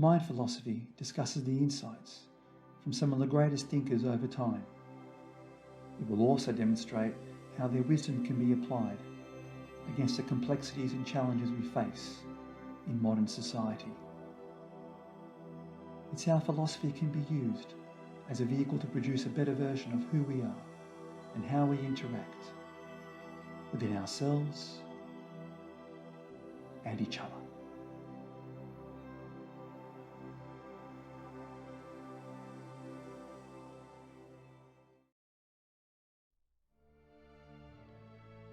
Mind philosophy discusses the insights from some of the greatest thinkers over time. It will also demonstrate how their wisdom can be applied against the complexities and challenges we face in modern society. It's how philosophy can be used as a vehicle to produce a better version of who we are and how we interact within ourselves and each other.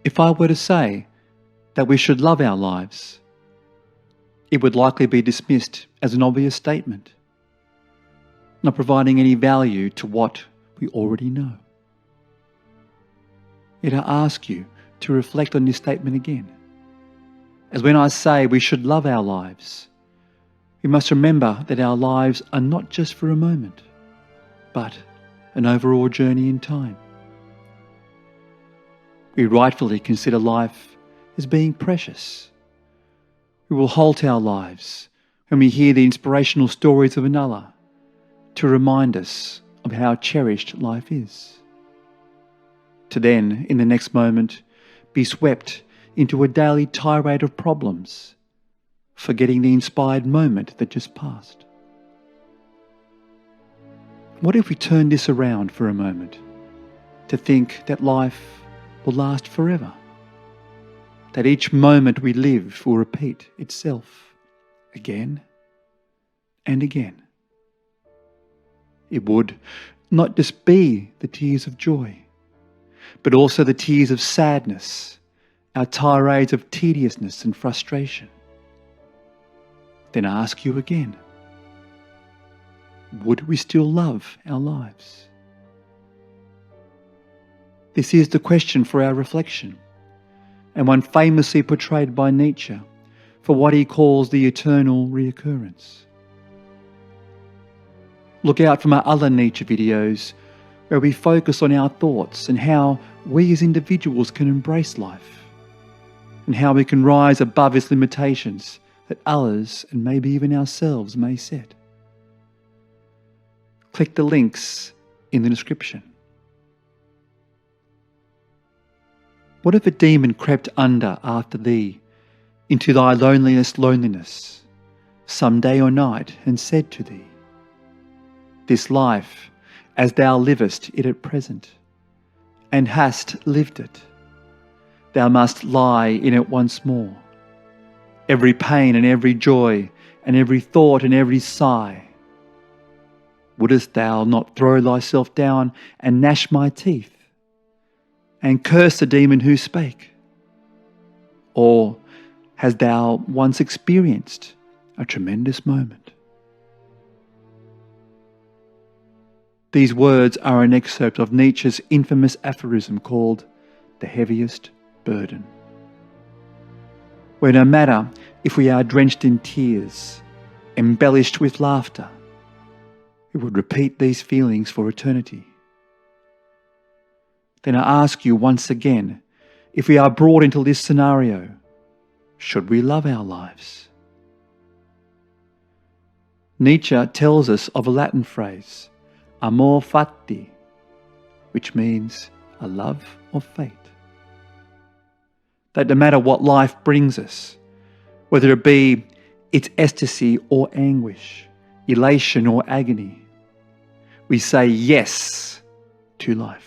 If I were to say that we should love our lives, it would likely be dismissed as an obvious statement, not providing any value to what we already know. Yet I ask you to reflect on this statement again, as when I say we should love our lives, we must remember that our lives are not just for a moment, but an overall journey in time. We rightfully consider life as being precious. We will halt our lives when we hear the inspirational stories of another to remind us of how cherished life is. To then, in the next moment, be swept into a daily tirade of problems, forgetting the inspired moment that just passed. What if we turn this around for a moment to think that life will last forever? That each moment we live will repeat itself again and again. It would not just be the tears of joy, but also the tears of sadness, our tirades of tediousness and frustration. Then I ask you again, would we still love our lives? This is the question for our reflection, and one famously portrayed by Nietzsche for what he calls the eternal recurrence. Look out from our other Nietzsche videos where we focus on our thoughts and how we as individuals can embrace life, and how we can rise above its limitations that others and maybe even ourselves may set. Click the links in the description. What if a demon crept under after thee into thy loneliness some day or night and said to thee, this life, as thou livest it at present, and hast lived it, thou must lie in it once more. Every pain and every joy, and every thought and every sigh. Wouldst thou not throw thyself down and gnash my teeth, and curse the demon who spake? Or hast thou once experienced a tremendous moment? These words are an excerpt of Nietzsche's infamous aphorism called the heaviest burden, where no matter if we are drenched in tears, embellished with laughter, we would repeat these feelings for eternity. Then I ask you once again, if we are brought into this scenario, should we love our lives? Nietzsche tells us of a Latin phrase, amor fati, which means a love of fate. That no matter what life brings us, whether it be its ecstasy or anguish, elation or agony, we say yes to life.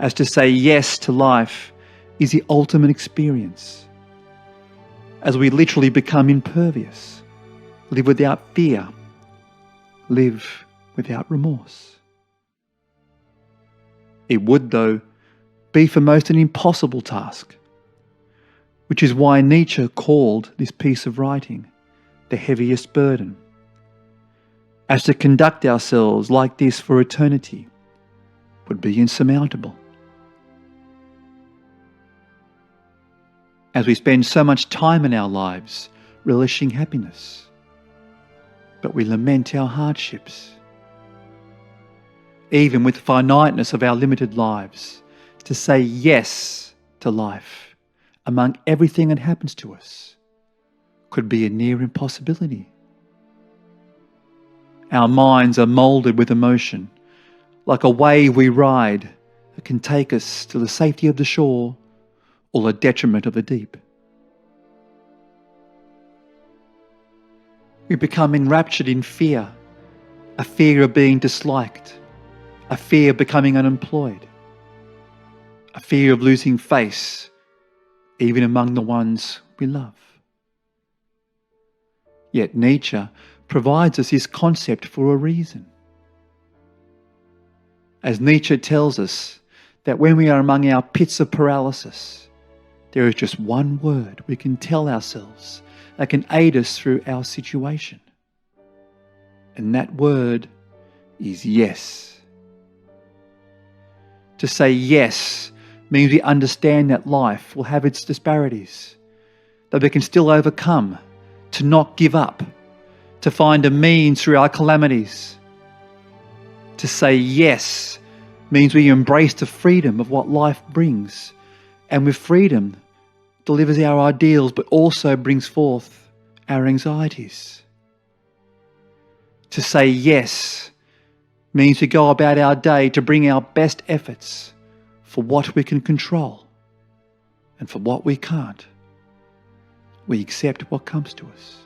As to say yes to life is the ultimate experience, as we literally become impervious, live without fear, live without remorse. It would, though, be for most an impossible task, which is why Nietzsche called this piece of writing the heaviest burden, as to conduct ourselves like this for eternity would be insurmountable. As we spend so much time in our lives relishing happiness, but we lament our hardships. Even with the finiteness of our limited lives, to say yes to life among everything that happens to us could be a near impossibility. Our minds are moulded with emotion, like a wave we ride that can take us to the safety of the shore or the detriment of the deep. We become enraptured in fear, a fear of being disliked, a fear of becoming unemployed, a fear of losing face, even among the ones we love. Yet Nietzsche provides us this concept for a reason. As Nietzsche tells us that when we are among our pits of paralysis, there is just one word we can tell ourselves that can aid us through our situation. And that word is yes. To say yes means we understand that life will have its disparities, that we can still overcome, to not give up, to find a means through our calamities. To say yes means we embrace the freedom of what life brings, and with freedom delivers our ideals but also brings forth our anxieties. To say yes means we go about our day to bring our best efforts for what we can control, and for what we can't, we accept what comes to us.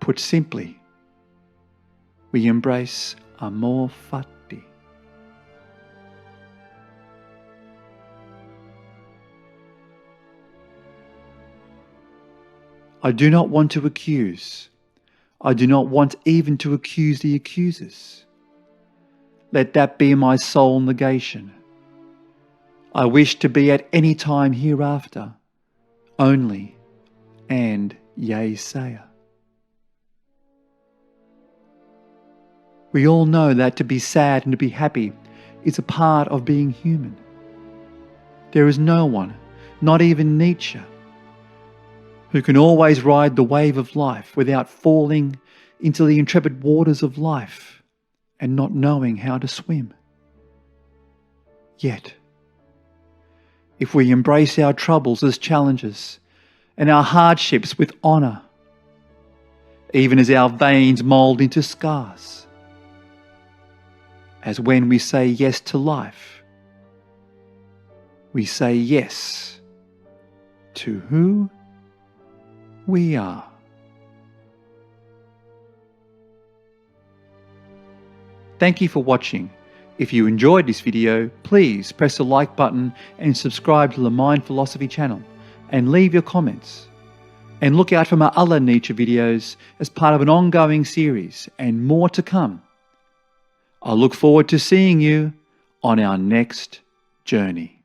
Put simply, we embrace amor fati. I do not want to accuse. I do not want even to accuse the accusers. Let that be my sole negation. I wish to be at any time hereafter only and yea sayer. We all know that to be sad and to be happy is a part of being human. There is no one, not even Nietzsche, who can always ride the wave of life without falling into the intrepid waters of life and not knowing how to swim. Yet, if we embrace our troubles as challenges and our hardships with honour, even as our veins mould into scars, as when we say yes to life, we say yes to who we are. Thank you for watching. If you enjoyed this video, please press the like button and subscribe to the Mind Philosophy channel and leave your comments. And look out for my other Nietzsche videos as part of an ongoing series and more to come. I look forward to seeing you on our next journey.